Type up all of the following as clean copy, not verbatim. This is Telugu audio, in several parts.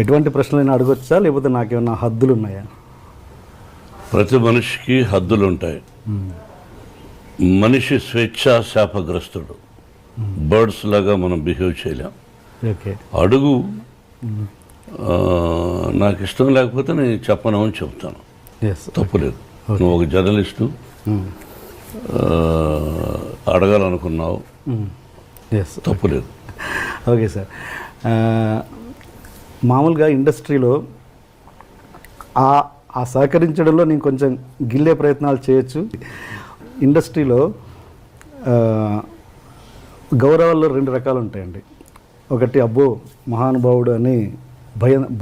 ఎటువంటి ప్రశ్నలైనా అడగొచ్చా, లేకపోతే నాకేమన్నా హద్దులు ఉన్నాయా? ప్రతి మనిషికి హద్దులు ఉంటాయి. మనిషి స్వేచ్ఛా శాపగ్రస్తుడు. బర్డ్స్ లాగా మనం బిహేవ్ చేయలేం. ఓకే, అడుగు. నాకు ఇష్టం లేకపోతే నేను చెప్పను అని చెప్తాను, తప్పులేదు. నువ్వు ఒక జర్నలిస్టు, అడగాలనుకున్నావు, తప్పులేదు. ఓకే సార్, మామూలుగా ఇండస్ట్రీలో ఆ సహకరించడంలో నేను కొంచెం గిల్లే ప్రయత్నాలు చేయొచ్చు. ఇండస్ట్రీలో గౌరవాల్లో 2 రకాలు ఉంటాయండి. ఒకటి అబ్బో మహానుభావుడు అని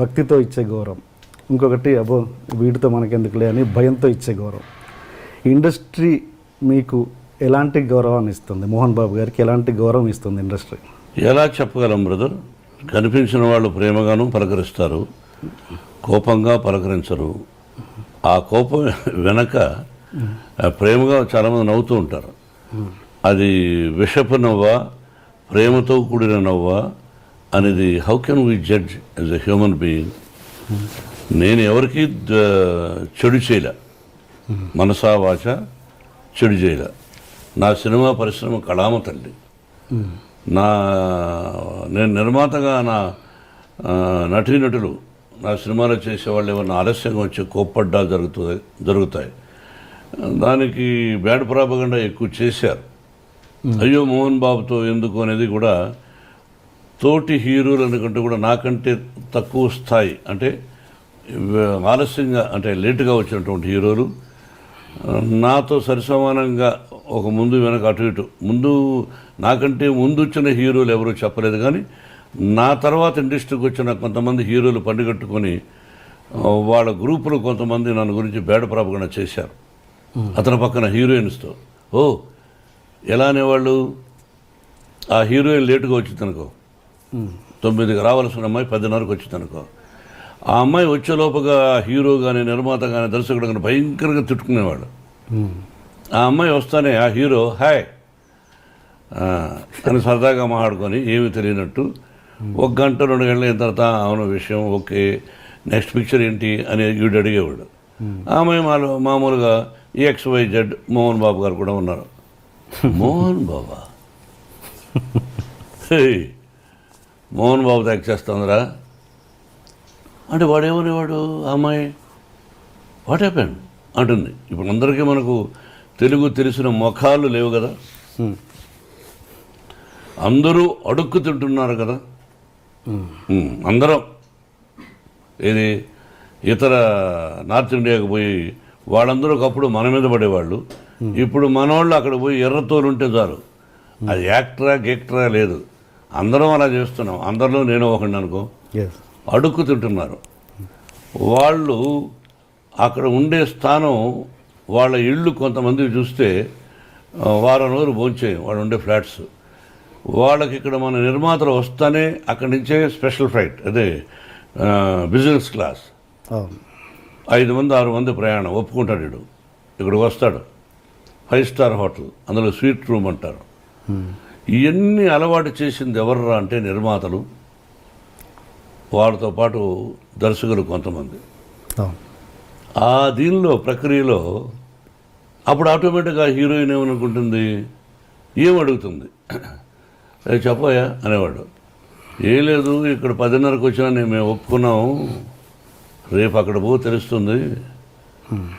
భక్తితో ఇచ్చే గౌరవం, ఇంకొకటి అబ్బో వీటితో మనకెందుకులే అని భయంతో ఇచ్చే గౌరవం. ఇండస్ట్రీ మీకు ఎలాంటి గౌరవాన్ని ఇస్తుంది? మోహన్ బాబు గారికి ఎలాంటి గౌరవం ఇస్తుంది ఇండస్ట్రీ? ఎలా చెప్పగలం బ్రదర్? కనిపించిన వాళ్ళు ప్రేమగాను పలకరిస్తారు, కోపంగా పలకరించరు. ఆ కోపం వెనక ప్రేమగా చాలామంది నవ్వుతూ ఉంటారు. అది విషపు నవ్వా, ప్రేమతో కూడిన నవ్వా అనేది how can we judge as a human being? నేను ఎవరికి చెడు చేయలే, మనసా వాచ చెడు చేయలే. నా సినిమా పరిశ్రమ కళామ తల్లి. నేను నిర్మాతగా నా నటీనటులు నా సినిమాలో చేసేవాళ్ళు ఏమన్నా ఆలస్యంగా వచ్చి కోప్పడ్డా జరుగుతాయి. దానికి బ్యాడ్ ప్రాపగండా ఎక్కువ చేశారు. అయ్యో మోహన్ బాబుతో ఎందుకు అనేది కూడా తోటి హీరోలు అనుకుంటే కూడా నాకంటే తక్కువ స్థాయి, అంటే ఆలస్యంగా అంటే లేటుగా వచ్చినటువంటి హీరోలు నాతో సరిసమానంగా ఒక ముందు వెనక అటు ఇటు నాకంటే ముందు వచ్చిన హీరోలు ఎవరూ చెప్పలేదు. కానీ నా తర్వాత ఇండస్ట్రీకి వచ్చిన కొంతమంది హీరోలు పండుగట్టుకొని వాళ్ళ గ్రూపులో కొంతమంది నన్ను గురించి బ్యాడ్ ప్రాపగండా చేశారు. అతని పక్కన హీరోయిన్స్తో ఎలా అనేవాళ్ళు, ఆ హీరోయిన్ లేటుగా వచ్చింది అనుకో, 9కి రావాల్సిన అమ్మాయి 10:30కి వచ్చింది అనుకో, ఆ అమ్మాయి వచ్చేలోపుగా హీరో కానీ నిర్మాత కానీ దర్శకుడు కానీ భయంకరంగా తిట్టుకునేవాళ్ళు. ఆ అమ్మాయి వస్తానే ఆ హీరో హాయ్ అని సరదాగా మాట్లాడుకొని ఏమీ తెలియనట్టు 1 గంట 2 గంటలు అయిన తర్వాత అవును విషయం ఓకే, నెక్స్ట్ పిక్చర్ ఏంటి అని వీడు అడిగేవాడు. ఆ అమ్మాయి మామూలుగా XYZ మోహన్ బాబు గారు కూడా ఉన్నారు. మోహన్ బాబా, మోహన్ బాబు యాక్ట్ చేస్తుందిరా అంటే వాడేమనేవాడు, ఆ అమ్మాయి వాట్ హ్యాపెండ్ అంటుంది. ఇప్పుడు అందరికీ మనకు తెలుగు తెలిసిన ముఖాలు లేవు కదా, అందరూ అడుక్కు తింటున్నారు కదా. అందరం ఇది ఇతర నార్త్ ఇండియాకి పోయి వాళ్ళందరూ ఒకప్పుడు మన మీద పడేవాళ్ళు, ఇప్పుడు మనోళ్ళు అక్కడ పోయి ఎర్రతోలు ఉంటే చాలు, అది యాక్టరా లేదు, అందరం అలా చేస్తున్నాం. అందరిలో నేను ఒకటి అనుకో, అడుక్కు తింటున్నారు. వాళ్ళు అక్కడ ఉండే స్థానం, వాళ్ళ ఇళ్ళు కొంతమంది చూస్తే వారం రోజులు భోంచేయం వాళ్ళు ఉండే ఫ్లాట్స్. వాళ్ళకి ఇక్కడ మన నిర్మాతలు వస్తానే అక్కడి నుంచే స్పెషల్ ఫ్లైట్, అదే బిజినెస్ క్లాస్, 5 మంది 6 మంది ప్రయాణం ఒప్పుకుంటాడు. వీడు ఇక్కడికి వస్తాడు, 5 స్టార్ హోటల్, అందులో స్వీట్ రూమ్ అంటారు. ఇవన్నీ అలవాటు చేసింది ఎవర్రా అంటే నిర్మాతలు, వాళ్ళతో పాటు దర్శకులు కొంతమంది. ఆ దీనిలో ప్రక్రియలో అప్పుడు ఆటోమేటిక్గా హీరోయిన్ ఏమనుకుంటుంది, ఏం అడుగుతుంది, చెప్పయా అనేవాడు. ఏం లేదు ఇక్కడ 10:30కి వచ్చినా మేము ఒప్పుకున్నాము, రేపు అక్కడ తెలుస్తుంది.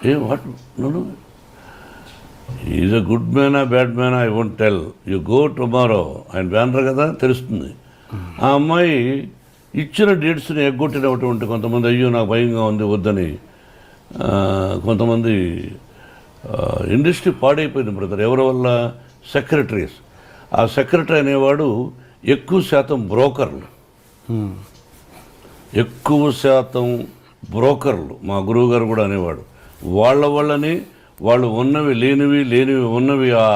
ఏం వాట్ నన్ను ఈజ్ ఎ గుడ్ మ్యానా బ్యాడ్ మ్యానా I won't tell, you go tomorrow ఆయన బ్యానర్ కదా తెలుస్తుంది. ఆ అమ్మాయి ఇచ్చిన డేట్స్ని ఎగ్గొట్టినటువంటి కొంతమంది అయ్యో నాకు భయంగా ఉంది వద్దని, కొంతమంది ఇండస్ట్రీ పాడైపోయింది బ్రదర్. ఎవరి వల్ల? సెక్రటరీస్. ఆ సెక్రటరీ అనేవాడు ఎక్కువ శాతం బ్రోకర్లు. మా గురువు గారు కూడా అనేవాడు, వాళ్ళ వల్లనే వాళ్ళు ఉన్నవి లేనివి ఉన్నవి ఆ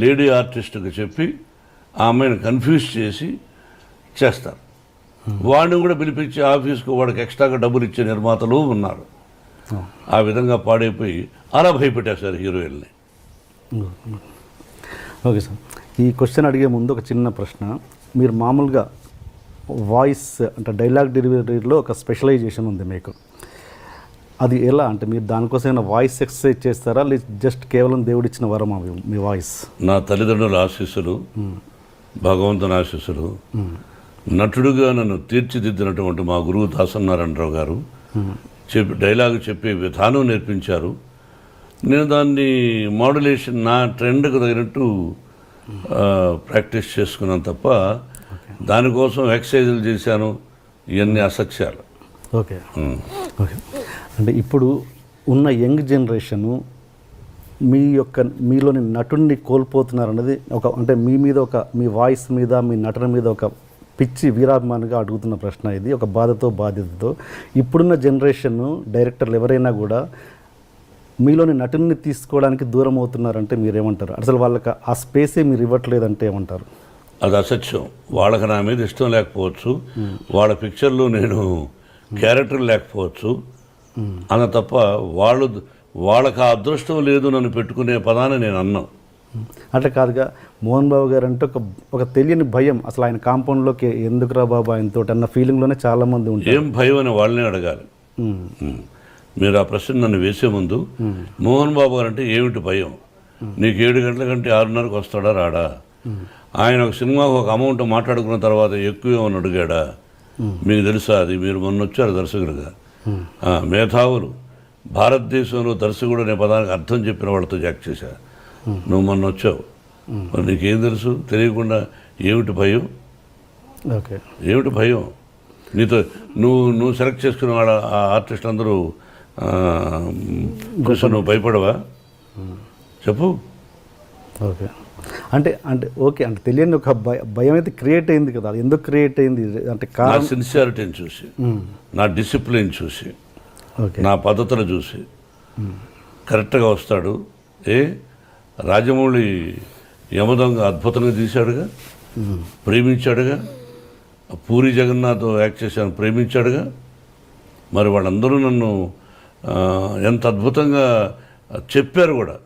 లేడీ ఆర్టిస్ట్కి చెప్పి ఆ అమ్మాయిని కన్ఫ్యూజ్ చేసి చేస్తారు. వాడిని కూడా పిలిపించి ఆఫీస్కు వాడికి ఎక్స్ట్రాగా డబ్బులు ఇచ్చే నిర్మాతలు ఉన్నారు. ఆ విధంగా పాడైపోయి అలా భయపెట్టేశారు హీరోయిన్ని. ఓకే సార్, ఈ క్వశ్చన్ అడిగే ముందు ఒక చిన్న ప్రశ్న. మీరు మామూలుగా వాయిస్ అంటే డైలాగ్ డెలివరీలో ఒక స్పెషలైజేషన్ ఉంది మీకు. అది ఎలా అంటే మీరు దానికోసం ఏమైనా వాయిస్ ఎక్సర్సైజ్ చేస్తారా, లేదు జస్ట్ కేవలం దేవుడిచ్చిన వరం అవి మీ వాయిస్? నా తల్లిదండ్రుల ఆశీస్సులు, భగవంతుని ఆశీస్సులు, నటుడుగా నన్ను తీర్చిదిద్దినటువంటి మా గురువు దాసనారాయణరావు గారు డైలాగ్ చెప్పే విధానం నేర్పించారు. నేను దాన్ని మాడ్యులేషన్ నా ట్రెండ్కి తగినట్టు ప్రాక్టీస్ చేసుకున్నాను తప్ప దానికోసం ఎక్సర్సైజులు చేశాను, ఇవన్నీ అసత్యాలు. Okay okay. అంటే ఇప్పుడు ఉన్న యంగ్ జనరేషను మీలోని నటుడిని కోల్పోతున్నారన్నది అంటే మీ మీద మీ వాయిస్ మీద, మీ నటన మీద ఒక పిచ్చి వీరాభిమానిగా అడుగుతున్న ప్రశ్న ఇది, ఒక బాధ్యతతో. ఇప్పుడున్న జనరేషన్ డైరెక్టర్లు ఎవరైనా కూడా మీలోని నటుని తీసుకోవడానికి దూరం అవుతున్నారంటే మీరేమంటారు? అసలు వాళ్ళకి ఆ స్పేసే మీరు ఇవ్వట్లేదంటే ఏమంటారు? అది అసత్యం. వాళ్ళకి నా మీద ఇష్టం లేకపోవచ్చు, వాళ్ళ పిక్చర్లో నేను క్యారెక్టర్ లేకపోవచ్చు అన్న తప్ప వాళ్ళకి ఆ అదృష్టం లేదు నన్ను పెట్టుకునే పదాన్ని నేను అన్నాను. అంటే కాదుగా, మోహన్ బాబు గారు అంటే ఒక తెలియని భయం, అసలు ఆయన కాంపౌండ్లోకి ఎందుకురా బాబు ఆయనతో అన్న ఫీలింగ్లోనే చాలామంది ఉంటారు. ఏం భయం అని వాళ్ళనే అడగాలి. మీరు ఆ ప్రశ్న నన్ను వేసే ముందు మోహన్ బాబు గారు అంటే ఏమిటి భయం, నీకు 7 గంటల కంటే 6:30కి వస్తాడా రాడా, ఆయన ఒక సినిమాకు ఒక అమౌంట్ మాట్లాడుకున్న తర్వాత ఎక్కువ ఏమని అడిగాడా, మీకు తెలుసా? అది మీరు మొన్న వచ్చారు దర్శకులుగా. మేధావులు భారతదేశంలో దర్శకుడు అనే పదానికి అర్థం చెప్పిన వాళ్ళతో జాక్ చేశా. నువ్వు మొన్న వచ్చావు, మరి నీకేం తెలుసు? తెలియకుండా ఏమిటి భయం? ఓకే, ఏమిటి భయం? నీతో నువ్వు సెలెక్ట్ చేసుకున్న వాళ్ళ ఆర్టిస్ట్ అందరూ నువ్వు భయపడవా? చెప్పు. ఓకే, అంటే ఓకే, అంటే తెలియని ఒక భయం అయితే క్రియేట్ అయింది కదా, అది ఎందుకు క్రియేట్ అయింది? అంటే నా సిన్సియారిటీని చూసి, నా డిసిప్లిన్ చూసి, నా పద్ధతులు చూసి కరెక్ట్గా వస్తాడు. రాజమౌళి యమదొంగ అద్భుతంగా తీశాడుగా, ప్రేమించాడుగా. పూరి జగన్నాథ్ యాక్ట్ చేశాను, ప్రేమించాడుగా. మరి వాళ్ళందరూ నన్ను ఎంత అద్భుతంగా చెప్పారు కూడా.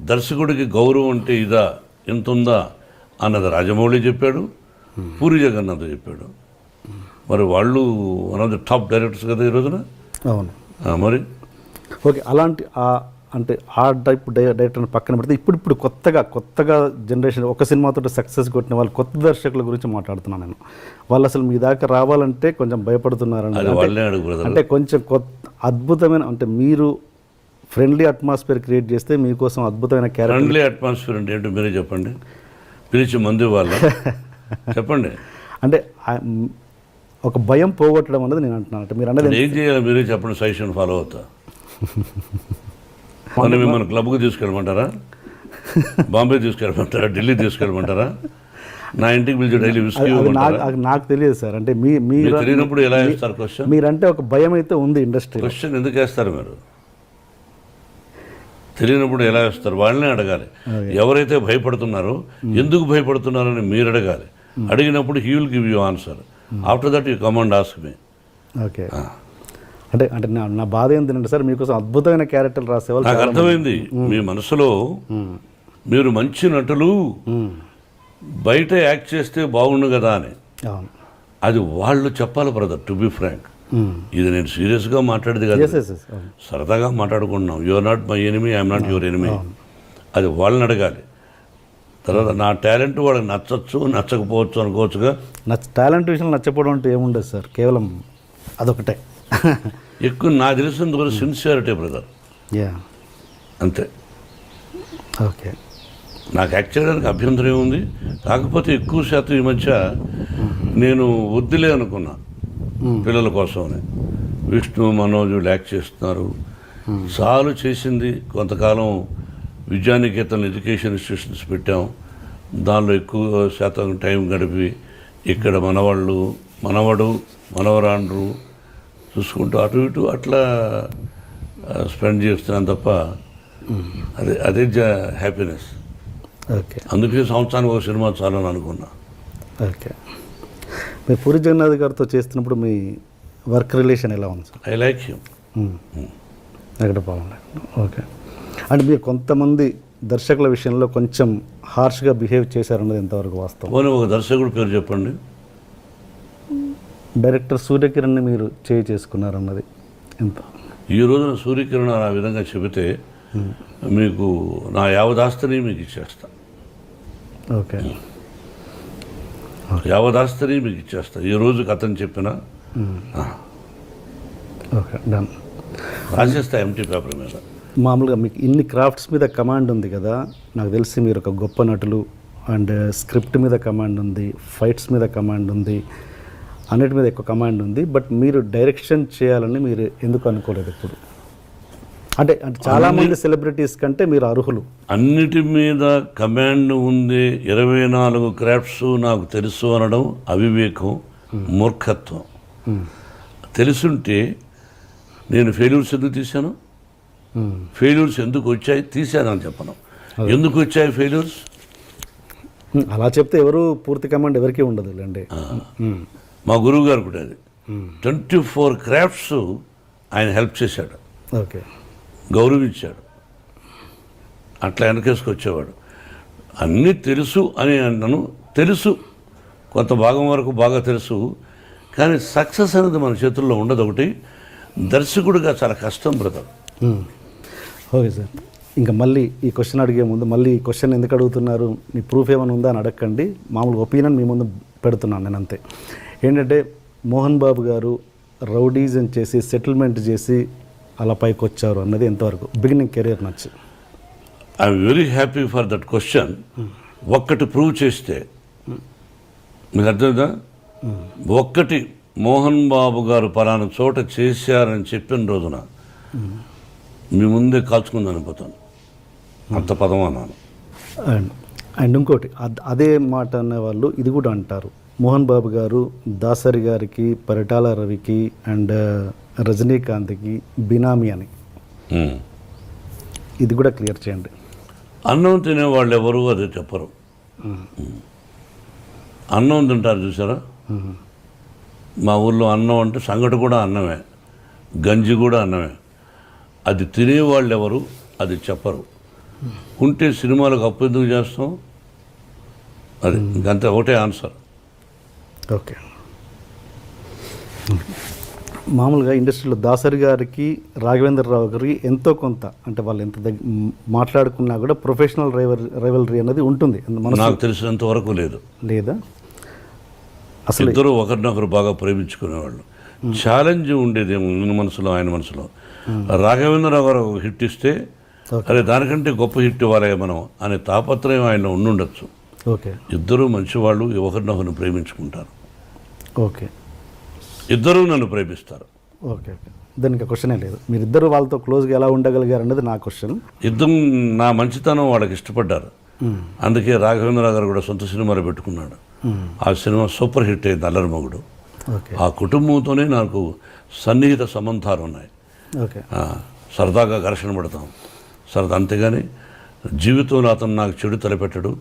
దర్శకుడికి గౌరవం అంటే ఇదా, ఎంత ఉందా అన్నది రాజమౌళి చెప్పాడు, పూరి జగన్నాథ్ చెప్పాడు. మరి వాళ్ళు one of the top directors కదా ఈ రోజున. అవును, మరి ఓకే. అలాంటి అంటే ఆ టైప్ డైరెక్టర్ని పక్కన పెడితే ఇప్పుడు కొత్తగా జనరేషన్ ఒక సినిమాతో సక్సెస్ కొట్టిన వాళ్ళు కొత్త దర్శకుల గురించి మాట్లాడుతున్నాను నేను. వాళ్ళు అసలు మీ దాకా రావాలంటే కొంచెం భయపడుతున్నారండి. అంటే కొంచెం అద్భుతమైన, అంటే మీరు ఫ్రెండ్లీ అట్మాస్ఫియర్ క్రియేట్ చేస్తే మీకోసం అద్భుతమైన క్యారెక్టర్. ఫ్రెండ్లీ అట్మాస్ఫియర్ అంటే ఏంటో మీరే చెప్పండి, పిలిచి మందు వాళ్ళ చెప్పండి. అంటే ఒక భయం పోగొట్టడం అనేది నేను అంటున్నాను. అంటే మీరు అనేది ఏం చేయాలి మీరే చెప్పండి, సజెషన్ ఫాలో అవుతా. మనం మిమ్మల్ని క్లబ్కి తీసుకెళ్ళమంటారా, బాంబే తీసుకెళ్ళమంటారా, ఢిల్లీ తీసుకెళ్ళమంటారా, నా ఇంటికి పిలిచి డైలీ విస్కీ నాకు తెలియదు సార్. అంటే మీరు తెలియనప్పుడు ఎలా వేస్తారు క్వశ్చన్? మీరంటే ఒక భయం అయితే ఉంది ఇండస్ట్రీ. క్వశ్చన్ ఎందుకు వేస్తారు మీరు? తెలియనప్పుడు ఎలా వేస్తారు? వాళ్ళనే అడగాలి. ఎవరైతే భయపడుతున్నారో ఎందుకు భయపడుతున్నారని మీరు అడగాలి. అడిగినప్పుడు he will give you answer. After that you come and ask me. Okay, అంటే నా బాధ ఏంటంటే సార్, మీకోసం అద్భుతమైన క్యారెక్టర్లు రాసేవాళ్ళు. నాకు అర్థమైంది మీ మనసులో మీరు మంచి నటులు బయట యాక్ట్ చేస్తే బాగుండు కదా అని. అది వాళ్ళు చెప్పాలి బ్రదర్, టు బి ఫ్రాంక్. ఇది నేను సీరియస్గా మాట్లాడేది కదా, సరదాగా మాట్లాడుకుంటున్నాం. You are not my enemy, I'm not your enemy. అది వాళ్ళని అడగాలి. తర్వాత నా టాలెంట్ వాళ్ళకి నచ్చచ్చు, నచ్చకపోవచ్చు అనుకోవచ్చుగా. టాలెంట్ విషయంలో నచ్చకపోవడం అంటే ఏముండదు సార్, కేవలం అదొకటే. ఎక్కువ నాకు తెలిసినంత కూడా సిన్సియారిటీ బ్రదర్, అంతే. ఓకే, నాకు యాక్ట్ చేయడానికి అభ్యంతరం ఏముంది? కాకపోతే ఎక్కువ శాతం ఈ మధ్య నేను వద్దులే అనుకున్నా పిల్లల కోసమని. విష్ణు, మనోజ్ యాక్ట్ చేస్తున్నారు, చాలు చేసింది. కొంతకాలం విద్యానికేతన్ ఎడ్యుకేషన్ ఇన్స్టిట్యూషన్స్ పెట్టాం, దానిలో ఎక్కువ శాతం టైం గడిపి ఇక్కడ మనవడు మనవరాండ్రు చూసుకుంటూ అటు ఇటు అట్లా స్పెండ్ చేస్తున్నాను తప్ప అదే హ్యాపీనెస్. ఓకే, అందుకే సంవత్సరానికి ఒక సినిమా చాలని అనుకున్నా. ఓకే, మీరు పూరి జగన్నాథ్ గారితో చేస్తున్నప్పుడు మీ వర్క్ రిలేషన్ ఎలా ఉంది సార్? I like him. ఎక్కడ బాగుంది. ఓకే, అంటే మీరు కొంతమంది దర్శకుల విషయంలో కొంచెం హార్ష్గా బిహేవ్ చేశారన్నది ఎంతవరకు వాస్తవం? ఒక దర్శకుడు పేరు చెప్పండి. డైరెక్టర్ సూర్యకిరణ్ని మీరు చేసుకున్నారన్నది ఎంత? ఈ రోజున సూర్యకిరణ్ ఆ విధంగా చెబితే మీకు నా యావదాస్తిని మీకు ఇచ్చేస్తా, ఓకే యావదాస్తిని మీకు ఇచ్చేస్తా ఈ రోజుకి అతను చెప్పిన ఓకే డన్. రాసేస్తా ఎంటీ పేపర్ మీద. మామూలుగా మీకు ఇన్ని క్రాఫ్ట్స్ మీద కమాండ్ ఉంది కదా, నాకు తెలిసి మీరు ఒక గొప్ప నటులు, అండ్ స్క్రిప్ట్ మీద కమాండ్ ఉంది, ఫైట్స్ మీద కమాండ్ ఉంది, అన్నిటి మీద ఎక్కువ కమాండ్ ఉంది. బట్ మీరు డైరెక్షన్ చేయాలని మీరు ఎందుకు అనుకోలేదు ఇప్పుడు? అంటే చాలామంది సెలబ్రిటీస్ కంటే మీరు అర్హులు. అన్నిటి మీద కమాండ్ ఉంది, 24 క్రాఫ్ట్స్ నాకు తెలుసు అనడం అవివేకం, మూర్ఖత్వం. తెలుసుంటే నేను ఫెయిల్యూర్స్ ఎందుకు తీశాను, ఫెయిల్యూర్స్ ఎందుకు వచ్చాయి తీశానని చెప్పను. ఎందుకు వచ్చాయి ఫెయిల్యూర్స్? అలా చెప్తే ఎవరు పూర్తి కమాండ్ ఎవరికీ ఉండదు అండి. మా గురువు గారు కూడా అది 24 క్రాఫ్ట్స్ ఆయన హెల్ప్ చేశాడు, ఓకే గౌరవించాడు, అట్లా వెనకేసుకొచ్చేవాడు. అన్నీ తెలుసు అని అన్నాను, తెలుసు కొంత భాగం వరకు బాగా తెలుసు, కానీ సక్సెస్ అనేది మన చేతుల్లో ఉండదు. ఒకటి దర్శకుడిగా చాలా కష్టం బ్రదర్. ఓకే సార్, ఇంకా మళ్ళీ ఈ క్వశ్చన్ అడిగే ముందు మళ్ళీ ఈ క్వశ్చన్ ఎందుకు అడుగుతున్నారు, మీ ప్రూఫ్ ఏమైనా ఉందా అని అడగండి, మామూలుగా ఒపీనియన్ మీ ముందు పెడుతున్నాను నేను అంతే. ఏంటంటే మోహన్ బాబు గారు రౌడీజం చేసి సెటిల్మెంట్ చేసి అలా పైకి వచ్చారు అన్నది ఎంతవరకు బిగినింగ్ కెరీర్ నచ్చి? I'm very happy for that question. ఒక్కటి ప్రూవ్ చేస్తే మీకు అర్థమైందా? ఒక్కటి మోహన్ బాబు గారు పలానా చోట చేశారని చెప్పిన రోజున మీ ముందే కాల్చుకుందని అనిపోతాను, అంత పదం అన్నాను. అండ్ ఇంకోటి అదే మాట అనేవాళ్ళు ఇది కూడా అంటారు, మోహన్ బాబు గారు దాసరి గారికి, పరిటాల రవికి అండ్ రజనీకాంత్కి బినామీ అని. ఇది కూడా క్లియర్ చేయండి. అన్నం తినేవాళ్ళు ఎవరు అదే చెప్పరు. అన్నం తింటారు చూసారా, మా ఊళ్ళో అన్నం అంటే సంగటి కూడా అన్నమే, గంజి కూడా అన్నమే. అది తినేవాళ్ళు ఎవరు అది చెప్పరు. ఉంటే సినిమాలకు అప్పు ఎందుకు చేస్తాం, అది ఇంకంతే, ఒకటే ఆన్సర్. ఓకే, మామూలుగా ఇండస్ట్రీలో దాసరి గారికి, రాఘవేంద్రరావు గారికి ఎంతో కొంత అంటే వాళ్ళు ఎంత మాట్లాడుకున్నా కూడా ప్రొఫెషనల్ రైవలరీ అనేది ఉంటుంది. నాకు తెలిసినంత వరకు లేదు, లేదా అసలు ఇద్దరు ఒకరినొకరు బాగా ప్రేమించుకునేవాళ్ళు. ఛాలెంజ్ ఉండేది మన మనసులో, ఆయన మనసులో. రాఘవేంద్రరావు గారు ఒక హిట్ ఇస్తే అరే దానికంటే గొప్ప హిట్ ఇవ్వాలి మనం అనే తాపత్రయం ఆయన ఉండుండొచ్చు. ఓకే, ఇద్దరు మంచివాళ్ళు, ఒకరినొకరిని ప్రేమించుకుంటారు. ఓకే, ఇద్దరూ నన్ను ప్రేమిస్తారు. ఓకే ఓకే, దానికి క్వశ్చనే లేదు. మీరిద్దరు వాళ్ళతో క్లోజ్గా ఎలా ఉండగలిగారు అన్నది నా క్వశ్చన్. ఇద్దరు నా మంచితనం వాళ్ళకి ఇష్టపడ్డారు, అందుకే రాఘవేంద్రరావు గారు కూడా సొంత సినిమాలు పెట్టుకున్నాడు. ఆ సినిమా సూపర్ హిట్ అయింది, అల్లరి మొగుడు. ఆ కుటుంబంతోనే నాకు సన్నిహిత సంబంధాలు ఉన్నాయి. ఓకే, సరదాగా ఘర్షణ పడతాం సరదా, అంతేగాని జీవితంలో అతను నాకు చెడు తలపెట్టడు,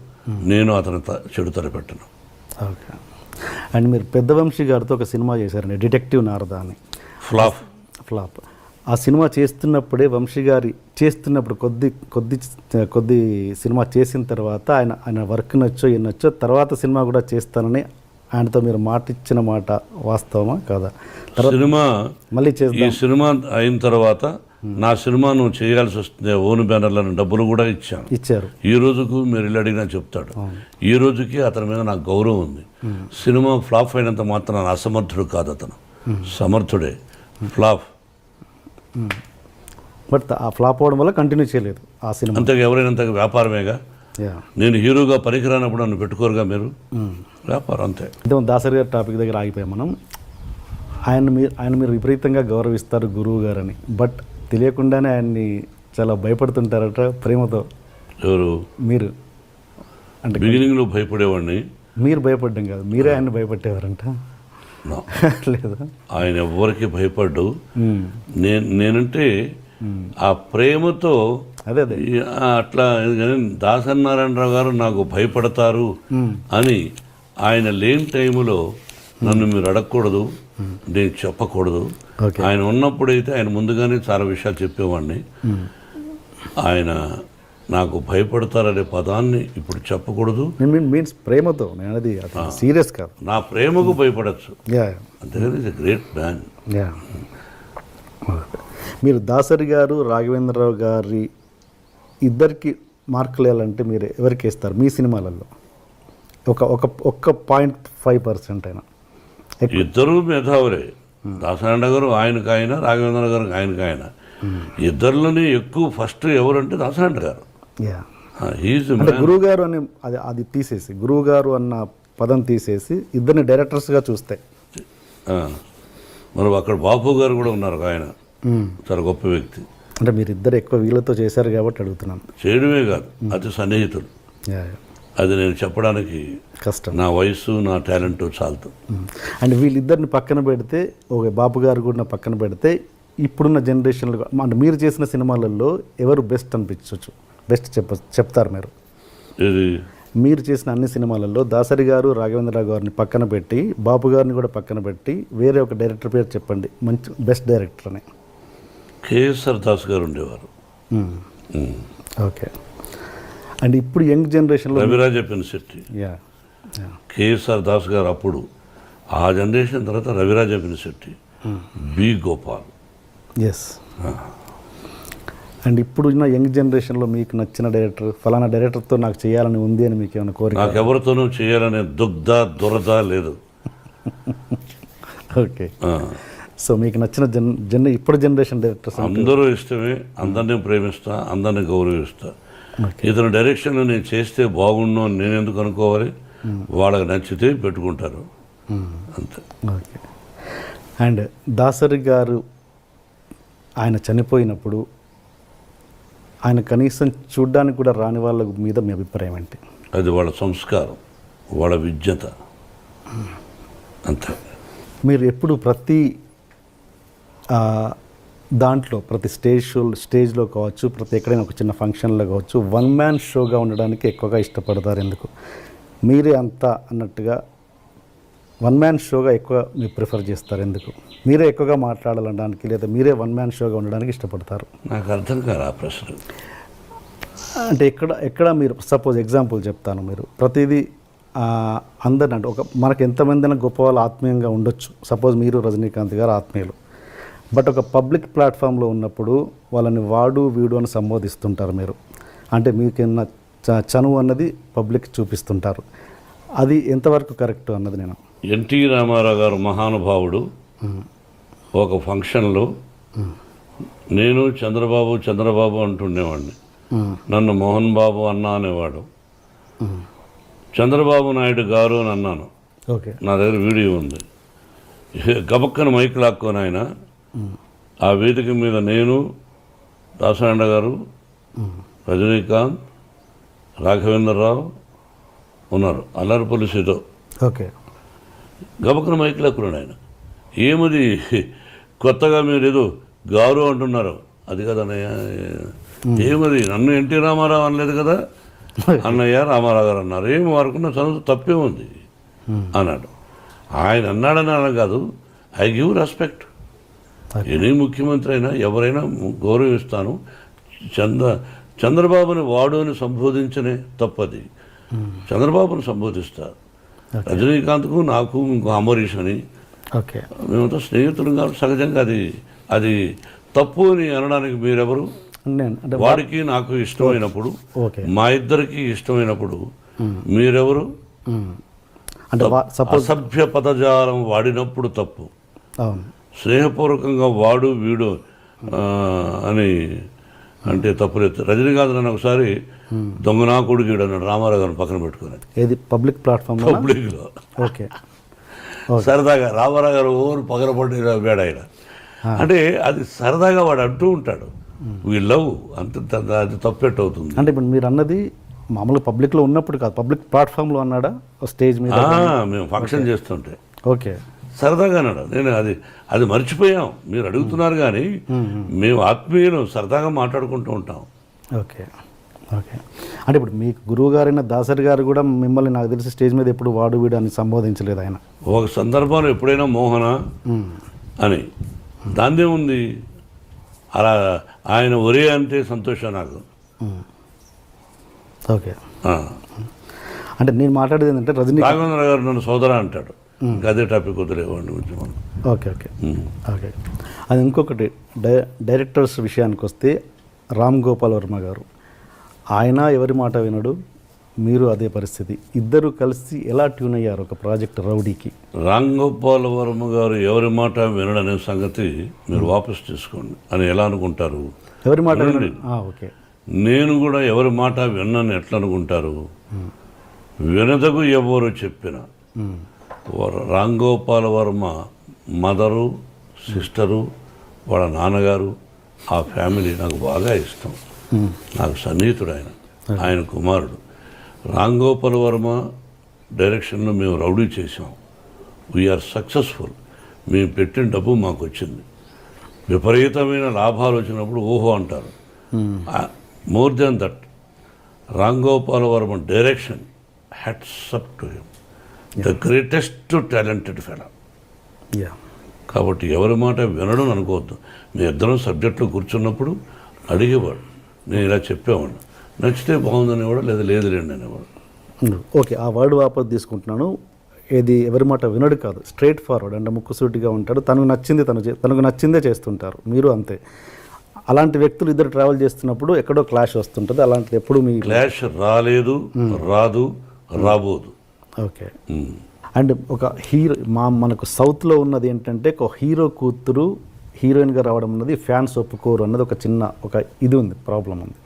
నేను అతను చెడు తలపెట్టను. ఓకే, అండ్ మీరు పెద్ద వంశీ గారితో ఒక సినిమా చేశారండి, డిటెక్టివ్ నారదా అని. ఫ్లాప్. ఆ సినిమా చేస్తున్నప్పుడే వంశీ గారి చేస్తున్నప్పుడు కొద్ది సినిమా చేసిన తర్వాత ఆయన వర్క్ నచ్చో నచ్చో తర్వాత సినిమా కూడా చేస్తానని ఆయనతో మీరు మాట ఇచ్చిన మాట వాస్తవమా కాదా? సినిమా మళ్ళీ చేద్దాం. ఈ సినిమా అయిన తర్వాత నా సినిమా నువ్వు చేయాల్సి వస్తుంది, ఓన్ బ్యానర్లను డబ్బులు కూడా ఇచ్చారు. ఈ రోజుకు మీరు ఇల్లు అడిగినా చెప్తాడు. ఈ రోజుకి అతని మీద నాకు గౌరవం ఉంది. సినిమా ఫ్లాప్ అయినంత మాత్రం అసమర్థుడు కాదు అతను, సమర్థుడే. ఫ్లాప్ బట్ ఆ ఫ్లాప్ అవ్వడం వల్ల కంటిన్యూ చేయలేదు ఆ సినిమా. అంతగా ఎవరైనంత వ్యాపారమేగా. నేను హీరోగా పనికిరానప్పుడు నన్ను పెట్టుకోరుగా మీరు, వ్యాపారం అంతే. దాసరి గారి టాపిక్ దగ్గర ఆగిపోయాం మనం. ఆయన మీరు విపరీతంగా గౌరవిస్తారు గురువు గారని, బట్ తెలియకుండానే ఆయన్ని చాలా భయపడుతుంటారట ప్రేమతో. ఎవరు? మీరు. అంటే బిగినింగ్లో భయపడేవాడిని. మీరు భయపడ్డం కాదు, మీరే ఆయన్ని భయపట్టేవారంట. లేదా? ఆయన ఎవరికి భయపడ్డు. నేనంటే ఆ ప్రేమతో అదే అట్లా. దాసనారాయణరావు గారు నాకు భయపడతారు అని ఆయన లేని టైంలో నన్ను మీరు అడగకూడదు, నేను చెప్పకూడదు. ఆయన ఉన్నప్పుడైతే ఆయన ముందుగానే చాలా విషయాలు చెప్పేవాడిని. ఆయన నాకు భయపడతారనే పదాన్ని ఇప్పుడు చెప్పకూడదు. మీన్స్ ప్రేమతో నేను అనేది సీరియస్ కాదు. నా ప్రేమకు భయపడచ్చు, యా అంతేగాని is a great man. Yeah మీరు దాసరి గారు రాఘవేంద్రరావు గారి ఇద్దరికి మార్కులు వేయాలంటే మీరు ఎవరికి వేస్తారు మీ సినిమాలలో? ఒక్క 0.5% అయినా. ఇద్దరు మేధావులే. దాసనారాయణ గారు ఆయనకు ఆయన, రాఘవేంద్ర గారు ఆయనకు ఆయన. ఇద్దరిలోనే ఎక్కువ ఫస్ట్ ఎవరంటే దాసనారాయణ గారు. యా హీజ్ అంటే గురువు గారు అని అది తీసేసి, గురువు గారు అన్న పదం తీసేసి ఇద్దరిని డైరెక్టర్స్గా చూస్తే మరి అక్కడ బాపు గారు కూడా ఉన్నారు, ఆయన చాలా గొప్ప వ్యక్తి. అంటే మీరు ఇద్దరు ఎక్కువ వీళ్ళతో చేశారు కాబట్టి అడుగుతున్నాను. చేయడమే కాదు, అతి సన్నిహితులు. అది నేను చెప్పడానికి కష్టం, నా వయసు నా టాలెంట్ చాలదు. అండ్ వీళ్ళిద్దరిని పక్కన పెడితే, ఓకే బాపు గారు కూడా పక్కన పెడితే, ఇప్పుడున్న జనరేషన్లో అంటే మీరు చేసిన సినిమాలలో ఎవరు బెస్ట్ అనిపించవచ్చు? బెస్ట్ చెప్తారు మీరు? ఇది మీరు చేసిన అన్ని సినిమాలలో దాసరి గారు రాఘవేంద్రరావు గారిని పక్కన పెట్టి, బాపు గారిని కూడా పక్కన పెట్టి వేరే ఒక డైరెక్టర్ పేరు చెప్పండి, మంచి బెస్ట్ డైరెక్టర్ అని. కేఎస్ఆర్ దాస్ గారు ఉండేవారు. ఓకే. అండ్ ఇప్పుడు యంగ్ జనరేషన్లో రవిరాజ పినిశెట్టి, యా కేఎస్ఆర్ దాస్ గారు అప్పుడు, ఆ జనరేషన్ తర్వాత Raviraja Pinisetti, B Gopal. Yes. And ఇప్పుడున్న యంగ్ జనరేషన్లో మీకు నచ్చిన డైరెక్టర్, ఫలానా డైరెక్టర్తో నాకు చేయాలని ఉంది అని మీకు ఏమైనా కోరిక? నాకు ఎవరితోనూ చేయాలనే దురద లేదు. ఓకే. సో మీకు నచ్చిన ఇప్పుడు జనరేషన్ డైరెక్టర్స్? అందరూ ఇష్టమే, అందరినీ ప్రేమిస్తా, అందరినీ గౌరవిస్తా. ఇతని డైరెక్షన్లో నేను చేస్తే బాగుండు అని నేను ఎందుకు అనుకోవాలి? వాళ్ళకి నచ్చితే పెట్టుకుంటారు, అంతే. ఓకే. అండ్ దాసరి గారు ఆయన చనిపోయినప్పుడు ఆయన కనీసం చూడ్డానికి కూడా రాని వాళ్ళ మీద మీ అభిప్రాయం ఏంటి? అది వాళ్ళ సంస్కారం, వాళ్ళ విజ్ఞత, అంతే. మీరు ఎప్పుడు ప్రతి దాంట్లో, ప్రతి స్టేజ్లో కావచ్చు, ప్రతి ఎక్కడైనా ఒక చిన్న ఫంక్షన్లో కావచ్చు, వన్ మ్యాన్ షోగా ఉండడానికి ఎక్కువగా ఇష్టపడతారు ఎందుకు? మీరే అంతా అన్నట్టుగా వన్ మ్యాన్ షోగా ఎక్కువ మీరు ప్రిఫర్ చేస్తారు ఎందుకు? మీరే ఎక్కువగా మాట్లాడాలనడానికి, లేదా మీరే వన్ మ్యాన్ షోగా ఉండడానికి ఇష్టపడతారు? నాకు అర్థం కాదు ఆ ప్రశ్న. అంటే ఎక్కడ మీరు సపోజ్ ఎగ్జాంపుల్ చెప్తాను, మీరు ప్రతిదీ అందరిని అంటే మనకు ఎంతమంది గొప్ప వాళ్ళు ఆత్మీయంగా ఉండొచ్చు, సపోజ్ మీరు రజనీకాంత్ గారు ఆత్మీయులు, బట్ ఒక పబ్లిక్ ప్లాట్ఫామ్లో ఉన్నప్పుడు వాళ్ళని వాడు వీడు అని సంబోధిస్తుంటారు మీరు. అంటే మీకున్న చనువు అన్నది పబ్లిక్ చూపిస్తుంటారు. అది ఎంతవరకు కరెక్ట్ అన్నది నేను. ఎన్టీ రామారావు గారు మహానుభావుడు. ఒక ఫంక్షన్లో నేను చంద్రబాబు అంటుండేవాడిని. నన్ను మోహన్ బాబు అన్నా అనేవాడు. చంద్రబాబు నాయుడు గారు అని అన్నాను. ఓకే. నా దగ్గర వీడియో ఉంది. గబక్కన మైక్ లాక్కొని ఆయన ఆ వేదిక మీద నేను, దాసనారాయణ గారు, రజనీకాంత్, రాఘవేంద్రరావు ఉన్నారు, అల్లరిపల్లి సీతో. ఓకే. గబక్కన మైక్ లాక్కున్నాడు ఆయన. ఏమది కొత్తగా మీరు ఏదో గారు అంటున్నారు? అది కదా అన్నయ్య, ఏమది నన్ను ఎన్టీ రామారావు అనలేదు కదా, అన్నయ్య రామారావు గారు అన్నారు. ఏమి వారుకున్న చదువు తప్పే ఉంది అన్నాడు. ఆయన అన్నాడని అలా కాదు, ఐ గివ్ రెస్పెక్ట్. ఎనీ ముఖ్యమంత్రి అయినా ఎవరైనా గౌరవిస్తాను. చంద్రబాబుని వాడు అని సంబోధించనే తప్పది, చంద్రబాబుని సంబోధిస్తారు. రజనీకాంత్కు నాకు ఇంకో అంబరీష్ అని, ఓకే, మేమంతా స్నేహితులు కాబట్టి సహజంగా అది తప్పు అని అనడానికి మీరెవరు? వాడికి నాకు ఇష్టమైనప్పుడు, మా ఇద్దరికి ఇష్టమైనప్పుడు మీరెవరు? అసభ్య పదజాలం వాడినప్పుడు తప్పు, స్నేహపూర్వకంగా వాడు వీడు అని అంటే తప్పులేదు. రజనీకాంత్ నన్ను ఒకసారి దొంగనా కొడుకుడు అన్నాడు రామారావు గారిని పక్కన పెట్టుకుని. ఏది పబ్లిక్ ప్లాట్ఫామ్? పబ్లిక్లో. ఓకే. సరదాగా రామారావు గారు ఓరు పగలబడి వేడ ఆయన అంటే అది సరదాగా వాడు అంటూ ఉంటాడు. వీ లవ్ అంత, అది తప్పెట్టు అవుతుంది. అంటే ఇప్పుడు మీరు అన్నది మామూలుగా పబ్లిక్లో ఉన్నప్పుడు కాదు, పబ్లిక్ ప్లాట్ఫామ్లో అన్నాడా స్టేజ్ మీద? మేము ఫంక్షన్ చేస్తుంటే ఓకే సరదాగా అన్నాడు. నేను అది మర్చిపోయాం, మీరు అడుగుతున్నారు కానీ మేము ఆత్మీయులు సరదాగా మాట్లాడుకుంటూ ఉంటాం. ఓకే. ఓకే. అంటే ఇప్పుడు మీకు గురువు గారైన దాసరి గారు కూడా మిమ్మల్ని నాకు తెలిసి స్టేజ్ మీద ఎప్పుడు వాడు వీడు అని సంబోధించలేదు ఆయన. ఒక సందర్భంలో ఎప్పుడైనా మోహన అని, దాన్నే ఉంది అలా ఆయన ఒరే అంటే సంతోషం నాకు. ఓకే. అంటే నేను మాట్లాడేది ఏంటంటే రజనీ రాఘవేంద్ర గారు నన్ను సోదరా అంటాడు. ఇంకా అదే టాపిక్ వదిలేవాడిని కొంచెం. Okay okay okay. అది ఇంకొకటి డైరెక్టర్స్ విషయానికి వస్తే రామ్ గోపాల్ వర్మ గారు, ఆయన ఎవరి మాట వినడు, మీరు అదే పరిస్థితి. ఇద్దరు కలిసి ఎలా ట్యూన్ అయ్యారు ఒక ప్రాజెక్ట్ రౌడీకి? రామ్ గోపాల్ వర్మ గారు ఎవరి మాట వినడనే సంగతి మీరు వాపస్ తీసుకోండి అని ఎలా అనుకుంటారు? ఎవరి మాట వినండి. ఓకే. నేను కూడా ఎవరి మాట విన్నాను ఎట్లా అనుకుంటారు? వినదగు ఎవరు చెప్పిన రామ్ గోపాల్ వర్మ మదరు, సిస్టరు, వాళ్ళ నాన్నగారు, ఆ ఫ్యామిలీ నాకు బాగా ఇష్టం. నాకు సన్నిహితుడు ఆయన కుమారుడు. రామ్ గోపాల్ వర్మ డైరెక్షన్లో మేము రౌడీ చేసాం. We're successful. మేము పెట్టిన డబ్బు మాకు వచ్చింది. విపరీతమైన లాభాలు వచ్చినప్పుడు ఓహో అంటారు. More than that, Ram Gopal Varma direction, hats up to him, the greatest talented fellow. Yeah. కాబట్టి ఎవరి మాట వినడం అనుకోవద్దు. మీ ఇద్దరం సబ్జెక్టులో కూర్చున్నప్పుడు అడిగేవాడు, నేను ఇలా చెప్పేవాడు, నచ్చితే బాగుందనేవాడు, లేదా లేదులేండి అనేవాడు. ఓకే, ఆ వర్డ్ వాపస్ తీసుకుంటున్నాను. ఏది ఎవరి మాట వినడు కాదు, స్ట్రైట్ ఫార్వర్డ్ అంటే ముక్కుసూటిగా ఉంటాడు. తనకు నచ్చింది తనకు నచ్చిందే చేస్తుంటారు. మీరు అంతే. అలాంటి వ్యక్తులు ఇద్దరు ట్రావెల్ చేస్తున్నప్పుడు ఎక్కడో క్లాష్ వస్తుంటుంది. అలాంటిది ఎప్పుడు మీ క్లాష్ రాలేదు, రాదు, రాబోదు. ఓకే. అండ్ ఒక హీరో మనకు సౌత్లో ఉన్నది ఏంటంటే, ఒక హీరో కూతురు హీరోయిన్గా రావడం అన్నది ఫ్యాన్స్ ఒప్పుకోరు అన్నది ఒక చిన్న ఇది ఉంది, ప్రాబ్లం ఉంది.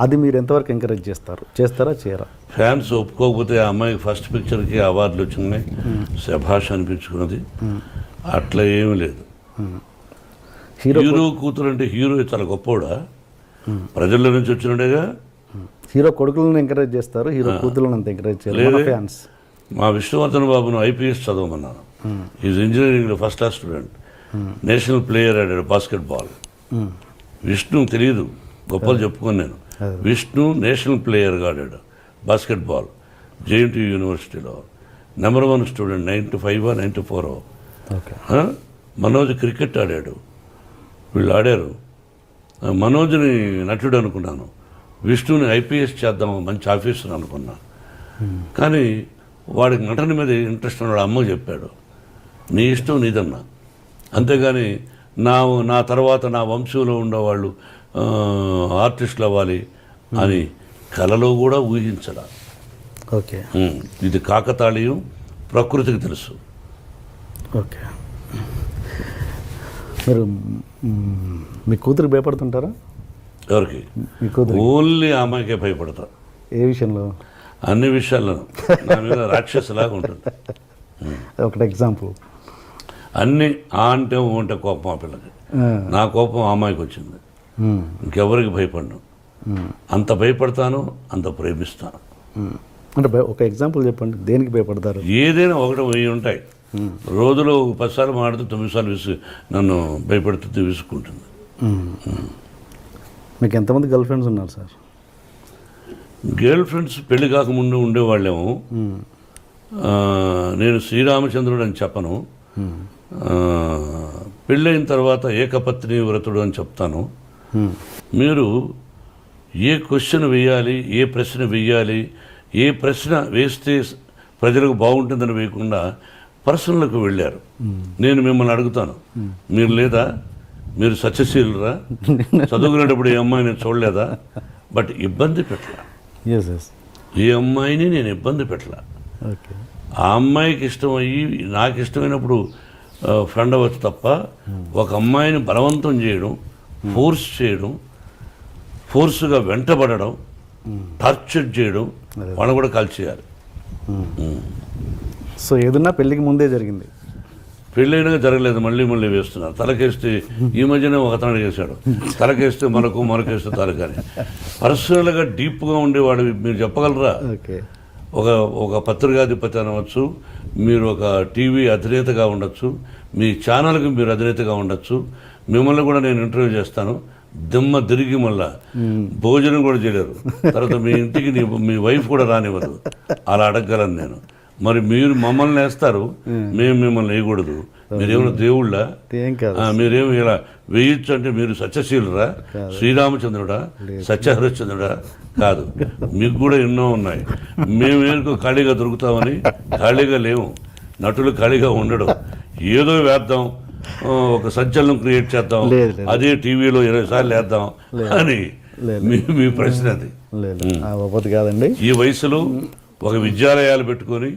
అది మీరు ఎంతవరకు ఎంకరేజ్ చేస్తారా చేయరా? ఫ్యాన్స్ ఒప్పుకోకపోతే ఆ అమ్మాయికి ఫస్ట్ పిక్చర్కి అవార్డులు వచ్చినాయి, శభాష్ అనిపించుకున్నది. అట్లా ఏమీ లేదు. హీరో కూతురు అంటే హీరో చాలా గొప్పవాడా? ప్రజల నుంచి వచ్చినడేగా. హీరో కొడుకులను ఎంకరేజ్ చేస్తారు, హీరో కూతురులను అంత ఎంకరేజ్ చేయలేదు ఫ్యాన్స్. మా విష్ణువర్ధన్ బాబును ఐపీఎస్ చదవమన్నాను. ఈజ్ ఇంజనీరింగ్లో first class student, national player ఆడాడు బాస్కెట్బాల్. విష్ణు తెలియదు, గొప్పలు చెప్పుకొని నేను. విష్ణు నేషనల్ ప్లేయర్గా ఆడాడు బాస్కెట్బాల్, జేఎన్టీయూ యూనివర్సిటీలో. Number 1 student, 95 94. మనోజ్ క్రికెట్ ఆడాడు. వీళ్ళు ఆడారు. మనోజ్ని నటుడు అనుకున్నాను, విష్ణుని ఐపీఎస్ చేద్దాం, మంచి ఆఫీసర్ అనుకున్నా. కానీ వాడికి నటన మీద ఇంట్రెస్ట్ ఉన్నాడు. అమ్మ చెప్పాడు, నీ ఇష్టం నీదన్నా, అంతేగాని నా తర్వాత నా వంశంలో ఉండేవాళ్ళు ఆర్టిస్టులు అవ్వాలి అని కలలో కూడా ఊహించడా. ఓకే. ఇది కాకతాళీయం, ప్రకృతికి తెలుసు. ఓకే. మీరు మీ కూతురికి భయపడుతుంటారా? ఎవరికి? మీ కూతురు. ఓన్లీ ఆ అమ్మాయికే భయపడతా. ఏ విషయంలో? అన్ని విషయాల్లోనూ నా మీద రాక్షసులాగా ఉంటుంది. ఒకటి ఎగ్జాంపుల్. అన్నీ ఆ అంటే ఓ అంటే కోపం ఆ పిల్లకి. నా కోపం ఆ అమ్మాయికి వచ్చింది. ఇంకెవరికి భయపడను. అంత భయపడతాను, అంత ప్రేమిస్తాను. అంటే ఒక ఎగ్జాంపుల్ చెప్పండి, దేనికి భయపడతారు? ఏదైనా 1 1000 ఉంటాయి. రోజులో 10 సార్లు మాడితే 9 సార్లు నన్ను భయపడుతూ విసుక్కుంటుంది. మీకు ఎంతమంది గర్ల్ ఫ్రెండ్స్ ఉన్నారు సార్? గర్ల్ ఫ్రెండ్స్ పెళ్లి కాకముందు ఉండేవాళ్ళేమో. నేను శ్రీరామచంద్రుడు అని చెప్పను, పెళ్ళైన తర్వాత ఏకపత్ని వ్రతుడు అని చెప్తాను. మీరు ఏ క్వశ్చన్ వేయాలి, ఏ ప్రశ్న వేయాలి, ఏ ప్రశ్న వేస్తే ప్రజలకు బాగుంటుందని వేయకుండా పర్సనల్కు వెళ్ళారు. నేను మిమ్మల్ని అడుగుతాను, మీరు లేదా? మీరు సత్యశీలురా? చదువుకునేటప్పుడు ఏ అమ్మాయి నేను చూడలేదా? బట్ ఇబ్బంది పెట్టలా. ఏ అమ్మాయిని నేను ఇబ్బంది పెట్టలా. ఆ అమ్మాయికి ఇష్టమయ్యి నాకు ఇష్టమైనప్పుడు ఫ్రెండ్ అవ్వచ్చు తప్ప, ఒక అమ్మాయిని బలవంతం చేయడం, ఫోర్స్ చేయడం, ఫోర్స్గా వెంటబడడం, టార్చర్ చేయడం, వాళ్ళని కూడా కాల్చేయాలి. సో ఏదన్నా పెళ్ళికి ముందే జరిగింది? పెళ్ళైనా జరగలేదు, మళ్ళీ వేస్తున్నారు. తలకేస్తే ఈ మధ్యనే ఒక అతను అడిగేశాడు, తలకేస్తే మనకేస్తే తలకని. పర్సనల్గా డీప్గా ఉండేవాడు మీరు చెప్పగలరా? ఒక పత్రికాధిపతి అనవచ్చు, మీరు ఒక టీవీ అధినేతగా ఉండొచ్చు, మీ ఛానల్కి మీరు అధినేతగా ఉండొచ్చు. మిమ్మల్ని కూడా నేను ఇంటర్వ్యూ చేస్తాను, దిమ్మ తిరిగి మళ్ళా భోజనం కూడా చేయలేరు. తర్వాత మీ ఇంటికి మీ వైఫ్ కూడా రానివ్వదు. అలా అడగగలను నేను. మరి మీరు మమ్మల్ని వేస్తారు, మేము మిమ్మల్ని వేయకూడదు. మీరేమైనా దేవుళ్ళా? ఏం కాదు. మీరేమి ఇలా వేయచ్చు అంటే మీరు సత్యశీలురా, శ్రీరామచంద్రుడా, సత్యహరిశ్చంద్రుడా? కాదు, మీకు కూడా ఎన్నో ఉన్నాయి. మేము ఏనుకో ఖాళీగా దొరుకుతామని ఖాళీగా లేవు. నటులు ఖాళీగా ఉండడు. ఏదో వేద్దాం, ఒక సంచలనం క్రియేట్ చేద్దాం, అదే టీవీలో 20 సార్లు వేద్దాం అని మీ ప్రశ్న అది. లేదు కాదండి. ఈ వయసులో ఒక విద్యాలయాలు పెట్టుకొని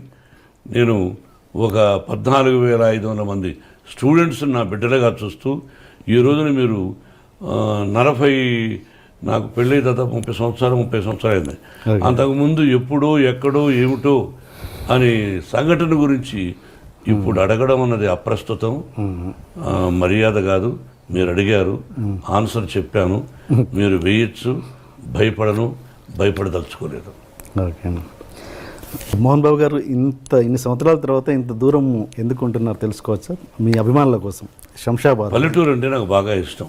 నేను ఒక 14,500 మంది స్టూడెంట్స్ నా బిడ్డలుగా చూస్తూ ఈ రోజున మీరు 40 నాకు పెళ్ళి దాదాపు 30 సంవత్సరాలు అయింది. అంతకుముందు ఎప్పుడో ఎక్కడో ఏమిటో అని సంఘటన గురించి ఇప్పుడు అడగడం అన్నది అప్రస్తుతం, మర్యాద కాదు. మీరు అడిగారు, ఆన్సర్ చెప్పాను. మీరు వేయచ్చు, భయపడదలుచుకోలేదు. ఓకే. మోహన్ బాబు గారు ఇన్ని సంవత్సరాల తర్వాత ఇంత దూరం ఎందుకు ఉంటున్నారు తెలుసుకోవచ్చా? మీ అభిమానుల కోసం. శంషాబాద్ పల్లెటూరు అంటే నాకు బాగా ఇష్టం.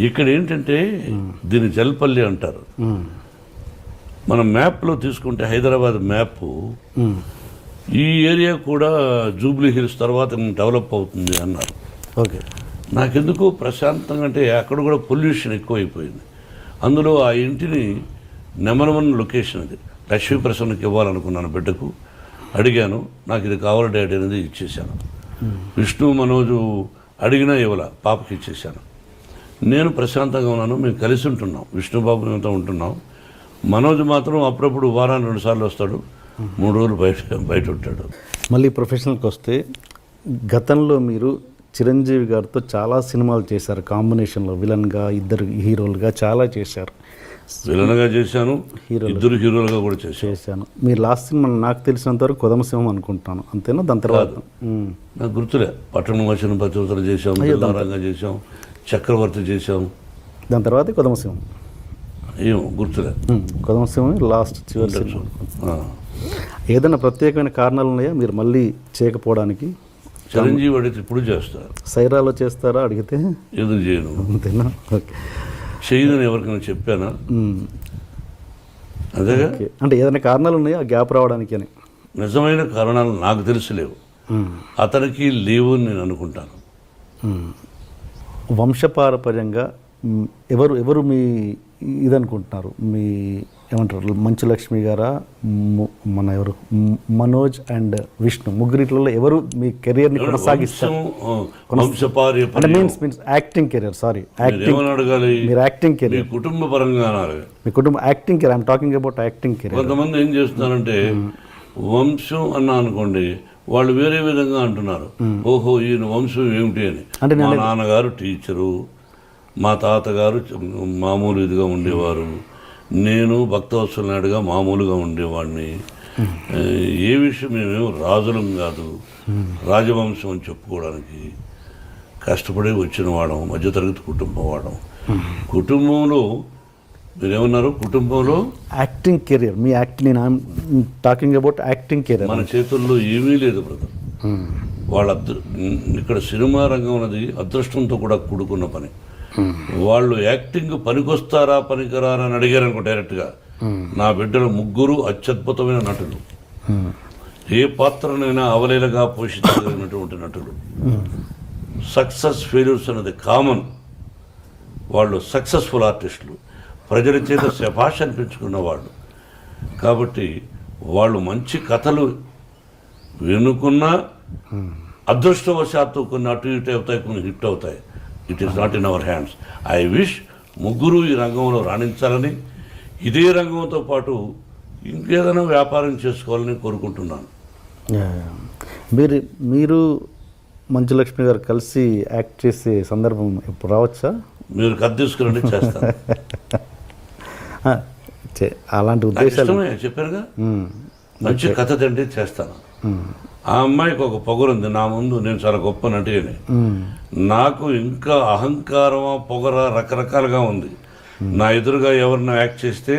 ఇక్కడ ఏంటంటే దీన్ని జల్పల్లి అంటారు. మనం మ్యాప్లో తీసుకుంటే హైదరాబాద్ మ్యాప్, ఈ ఏరియా కూడా జూబ్లీ హిల్స్ తర్వాత డెవలప్ అవుతుంది అన్నారు. ఓకే. నాకెందుకు ప్రశాంతంగా అంటే అక్కడ కూడా పొల్యూషన్ ఎక్కువైపోయింది. అందులో ఆ ఇంటిని నెంబర్ 1 లొకేషన్ అది. లక్ష్మీ ప్రసన్నకి ఇవ్వాలనుకున్నాను, బిడ్డకు అడిగాను. నాకు ఇది కావాలి డాడీ అనేది ఇచ్చేసాను. విష్ణు మనోజు అడిగినా ఇవ్వాల, పాపకి ఇచ్చేసాను. నేను ప్రశాంతంగా ఉన్నాను. మేము కలిసి ఉంటున్నాం, విష్ణుబాబు మేమంతా ఉంటున్నాం. మనోజ్ మాత్రం అప్పుడప్పుడు వారానికి 2 సార్లు వస్తాడు, 3 రోజులు బయట ఉంటాడు. మళ్ళీ ప్రొఫెషనల్కి వస్తే, గతంలో మీరు చిరంజీవి గారితో చాలా సినిమాలు చేశారు కాంబినేషన్లో, విలన్గా, 2 హీరోలుగా చాలా చేశారు. విలన్గా చేశాను, 2 హీరోలుగా కూడా చేశాను. మీరు లాస్ట్ సినిమా నాకు తెలిసినంత వరకు కొదమసింహం అనుకుంటాను, అంతేనా? దాని తర్వాత నాకు గుర్తులే. పట్టణం వచ్చిన పతివతలు చేసాం, రంగా చేసాం, చక్రవర్తి చేసాం. దాని తర్వాత కొదమసింహం ఏమో గుర్తులే. కొదమసింహం లాస్ట్ చివరి సినిమా. ఏదైనా ప్రత్యేకమైన కారణాలు ఉన్నాయా మీరు మళ్ళీ చేయకపోవడానికి? చిరంజీవి అడిగితే ఇప్పుడు చేస్తారు. సైరాలో చేస్తారా అడిగితే? ఎందుకు చేయను? అంతేనా? ఓకే. చేయదని ఎవరికైనా చెప్పానా? అదేగా. అంటే ఏదైనా కారణాలు ఉన్నాయా గ్యాప్ రావడానికి అని? నిజమైన కారణాలు నాకు తెలిసిలేవు, అతనికి లేవు అని నేను అనుకుంటాను. వంశపారపర్యంగా ఎవరు మీ ఇదనుకుంటున్నారు? మీ ఏమంటారు, మంచు లక్ష్మి గారా, మన ఎవరు, మనోజ్ అండ్ విష్ణు, ముగ్గురిట్లలో ఎవరు మీ కెరియర్ని కొనసాగిస్తారు? అంటే మీన్స్ యాక్టింగ్ కెరియర్. సారీ, అడగాలి. మీరు యాక్టింగ్ కెరియర్, కుటుంబ పరంగా మీ కుటుంబ acting career. I'm talking about acting career. కొంతమంది ఏం చేస్తున్నారంటే వంశం అన్నా అనుకోండి, వాళ్ళు వేరే విధంగా అంటున్నారు. ఓహో, ఈయన వంశం ఏమిటి అని. అంటే మా నాన్నగారు టీచరు, మా తాతగారు మామూలు ఇదిగా ఉండేవారు, నేను భక్తవత్సల నాయుడుగా మామూలుగా ఉండేవాడిని. ఏ విషయం మేమేమో రాజులం కాదు, రాజవంశం అని చెప్పుకోవడానికి కష్టపడి వచ్చిన వాడం, మధ్యతరగతి కుటుంబం వాడం. కుటుంబంలో మీరేమన్నారు? కుటుంబంలో యాక్టింగ్ కెరియర్, మీ యాక్టింగ్, నేను టాకింగ్ అబౌట్ యాక్టింగ్ కెరియర్. మన చేతుల్లో ఏమీ లేదు బ్రదర్. వాళ్ళ ఇక్కడ సినిమా రంగం అనేది అదృష్టంతో కూడా కూడుకున్న పని. వాళ్ళు యాక్టింగ్ పనికొస్తారా పనికిరారా అని అడిగారు అనుకో డైరెక్ట్గా. నా బిడ్డలు 3 అత్యద్భుతమైన నటులు, ఏ పాత్రనైనా అవలీలగా పోషించగలిగినటువంటి నటులు. సక్సెస్ ఫెయిల్యూర్స్ అనేది కామన్. వాళ్ళు సక్సెస్ఫుల్ ఆర్టిస్టులు, ప్రజల చేత శభాష్ అనిపించుకున్న వాళ్ళు. కాబట్టి వాళ్ళు మంచి కథలు వినుకున్నా అదృష్టవశాత్తు కొన్ని అటు ఇటు అవుతాయి, కొన్ని హిట్ అవుతాయి. It is not in our hands. I wish 3 ఈ రంగంలో రాణించాలని, ఇదే రంగంతో పాటు ఇంకేదైనా వ్యాపారం చేసుకోవాలని కోరుకుంటున్నాను. మీరు మంచు లక్ష్మి గారు కలిసి యాక్ట్ చేసే సందర్భం ఇప్పుడు రావచ్చా? మీరు కథ తీసుకురండి, చేస్తాను. అలాంటి ఉద్దేశాలు చెప్పారుగా, మంచి కథ తండ్రి చేస్తాను. ఆ అమ్మాయికి ఒక పొగరుంది నా ముందు, నేను చాలా గొప్ప నటిని. నాకు ఇంకా అహంకారమా పొగర రకరకాలుగా ఉంది. నా ఎదురుగా ఎవరినో యాక్ట్ చేస్తే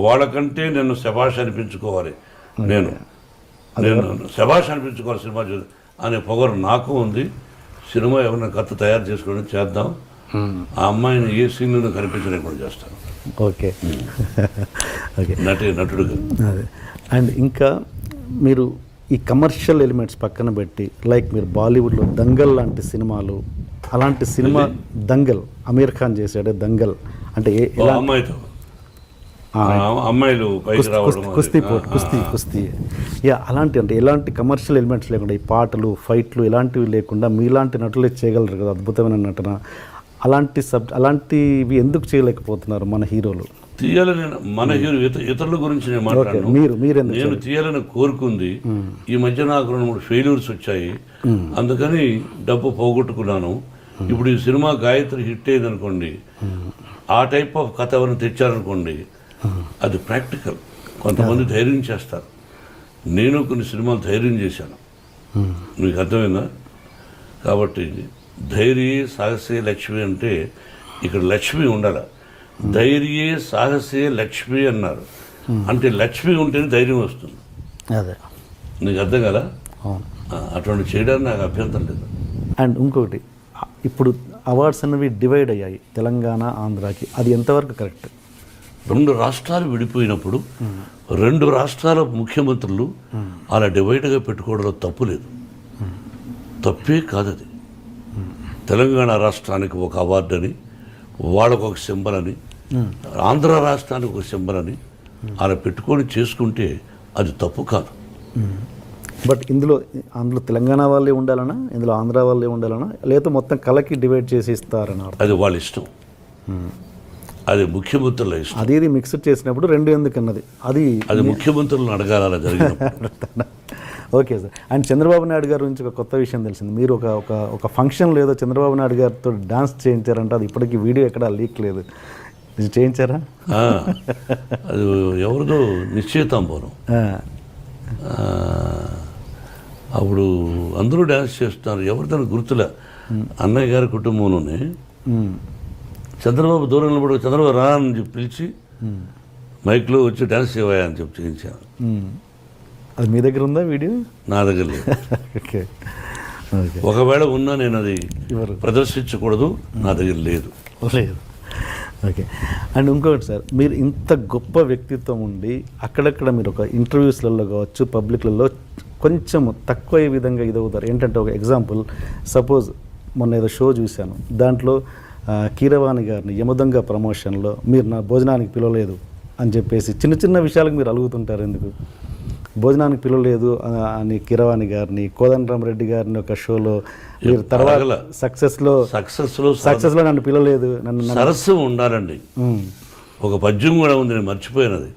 వాళ్ళకంటే నేను శభాష్ అనిపించుకోవాలి, నేను శభాష్ అనిపించుకోవాలి సినిమా చూసి అనే పొగరు నాకు ఉంది. సినిమా ఎవరైనా కథ తయారు చేసుకోవడం చేద్దాం. ఆ అమ్మాయిని ఏ సీన్లో కనిపించలేకుండా చేస్తాను. ఓకే. ఓకే. నటుడుగా. అదే. అండ్ ఇంకా మీరు ఈ కమర్షియల్ ఎలిమెంట్స్ పక్కన పెట్టి లైక్ మీరు బాలీవుడ్లో దంగల్ లాంటి సినిమాలు, అలాంటి సినిమా దంగల్ అమీర్ ఖాన్ చేశాడే దంగల్ అంటే అమ్మాయితో అమ్మాయిలు పైకి రావడం, కుస్తీ యా అలాంటి అంటే ఎలాంటి కమర్షియల్ ఎలిమెంట్స్ లేకుండా ఈ పాటలు ఫైట్లు ఇలాంటివి లేకుండా మీలాంటి నటులే చేయగలరు కదా అద్భుతమైన నటన. అలాంటివి ఎందుకు చేయలేకపోతున్నారు మన హీరోలు? తీయాలని మన హీరో ఇతరుల గురించి నేను మాట్లాడను. నేను తీయాలని కోరుకుంది. ఈ మధ్య నాకు 2-3 ఫెయిల్యూర్స్ వచ్చాయి, అందుకని డబ్బు పోగొట్టుకున్నాను. ఇప్పుడు ఈ సినిమా గాయత్రి హిట్ అయింది అనుకోండి, ఆ టైప్ ఆఫ్ కథ ఎవరిని తెచ్చారనుకోండి, అది ప్రాక్టికల్. కొంతమంది ధైర్యం చేస్తారు, నేను కొన్ని సినిమాలు ధైర్యం చేశాను. మీకు అర్థమైందా? కాబట్టి ధైర్యే సాహసే లక్ష్మి అంటే ఇక్కడ లక్ష్మి ఉండాలి. ధైర్యే సాహసే లక్ష్మి అన్నారు అంటే లక్ష్మి ఉంటేనే ధైర్యం వస్తుంది. అదే నీకు అర్థం కదా? అటువంటి చేయడానికి నాకు అభ్యంతరం లేదు. అండ్ ఇంకొకటి, ఇప్పుడు అవార్డ్స్ అనేవి డివైడ్ అయ్యాయి తెలంగాణ ఆంధ్రాకి, అది ఎంతవరకు కరెక్ట్? 2 రాష్ట్రాలు విడిపోయినప్పుడు 2 రాష్ట్రాల ముఖ్యమంత్రులు అలా డివైడ్గా పెట్టుకోవడంలో తప్పు లేదు, తప్పే కాదు అది. తెలంగాణ రాష్ట్రానికి ఒక అవార్డు అని, వాళ్ళకు ఒక సింబల్ అని, ఆంధ్ర రాష్ట్రానికి ఒక సింబల్ అని అలా పెట్టుకొని చేసుకుంటే అది తప్పు కాదు. బట్ ఇందులో తెలంగాణ వాళ్ళే ఉండాలనా, ఇందులో ఆంధ్ర వాళ్ళే ఉండాలనా, లేదా మొత్తం కలకి డివైడ్ చేసి ఇస్తారని? అది వాళ్ళ ఇష్టం, అది ముఖ్యమంత్రుల ఇష్టం. అది మిక్స్డ్ చేసినప్పుడు 2 ఎందుకన్నది అది ముఖ్యమంత్రులను అడగాల అలా జరిగిన. Okay sir. And Chandrababu Naidu గారి నుంచి ఒక కొత్త విషయం తెలిసింది. మీరు ఒక ఫంక్షన్లో ఏదో చంద్రబాబు నాయుడు గారితో డాన్స్ చేయించారంటే, అది ఇప్పటికీ వీడియో ఎక్కడా లీక్ లేదు, చేయించారా? అది ఎవరిదో నిశ్చయితాంబరం, అప్పుడు అందరూ డ్యాన్స్ చేస్తున్నారు, ఎవరితో గుర్తులే. అన్నయ్య గారి కుటుంబంలోనే చంద్రబాబు దూరం నిలబడి చంద్రబాబు రా అని చెప్పి పిలిచి మైక్లో వచ్చి డ్యాన్స్ చేయవా అని చెప్పి చేయించాను. అది మీ దగ్గర ఉందా వీడియో? నా దగ్గర లేదు. ఒకవేళ ఉన్నా నేను అది ప్రదర్శించకూడదు, నా దగ్గర లేదు. ఓకే. అండ్ ఇంకొకటి సార్, మీరు ఇంత గొప్ప వ్యక్తిత్వం ఉండి అక్కడక్కడ మీరు ఒక ఇంటర్వ్యూస్లలో కావచ్చు, పబ్లిక్లలో కొంచెం తక్కువ విధంగా ఇదవుతారు. ఏంటంటే ఒక ఎగ్జాంపుల్, సపోజ్ మొన్న ఏదో షో చూశాను, దాంట్లో కీరవాణి గారిని యమదొంగ ప్రమోషన్లో మీరు నా భోజనానికి పిలవలేదు అని చెప్పేసి చిన్న చిన్న విషయాలకు మీరు అలుగుతుంటారు. ఎందుకు భోజనానికి పిలవలేదు అని కీరవాణి గారిని, కోదండరామరెడ్డి గారిని ఒక షోలో మీరు తర్వాత సక్సెస్లో నన్ను పిలవలేదు, సరస్సు ఉండాలండి. ఒక పద్యం కూడా ఉంది, నేను మర్చిపోయినది,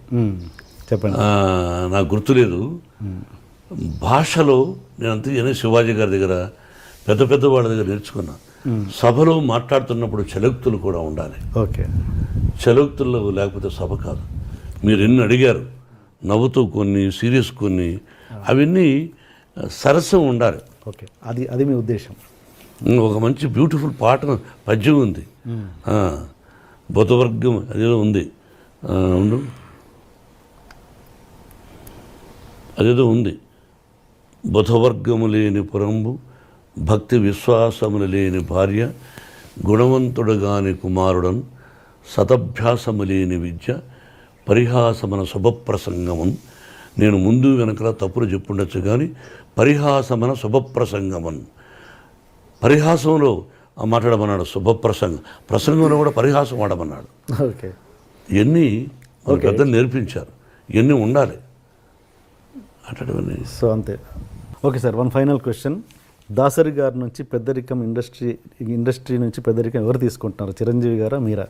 చెప్పండి. నాకు గుర్తులేదు. భాషలో నేను అంతే శివాజీ గారి దగ్గర పెద్ద వాళ్ళ దగ్గర నేర్చుకున్నా. సభలో మాట్లాడుతున్నప్పుడు చలోక్తులు కూడా ఉండాలి. ఓకే, చలోక్తుల్లో లేకపోతే సభ కాదు. మీరు ఎన్ని అడిగారు, నవ్వుతూ కొన్ని, సీరియస్ కొన్ని, అవన్నీ సరస్సు ఉండాలి. ఓకే, అది మీ ఉద్దేశం. ఒక మంచి బ్యూటిఫుల్ పాట పద్యం ఉంది, బుధవర్గం అదేదో ఉంది, అదేదో ఉంది. బుధవర్గము లేని పురంబు, భక్తి విశ్వాసములు లేని భార్య, గుణవంతుడు గాని కుమారుడన్, సతభ్యాసము లేని విద్య, పరిహాసమన శుభప్రసంగమన్. నేను ముందు వెనకలా తప్పులు చెప్పుండొచ్చు కానీ పరిహాసమన శుభప్రసంగమన్, పరిహాసంలో మాట్లాడమన్నాడు, ప్రసంగంలో కూడా పరిహాసం వాడమన్నాడు. ఓకే, ఇవన్నీ మన పెద్దలు నేర్పించారు, ఇవన్నీ ఉండాలి అట్లాంటివన్నీ. సో అంతే. Okay sir, one final question. Dasari గారి నుంచి పెద్దరికం ఇండస్ట్రీ నుంచి పెద్దరికం ఎవరు తీసుకుంటున్నారు, చిరంజీవి గారా మీరా?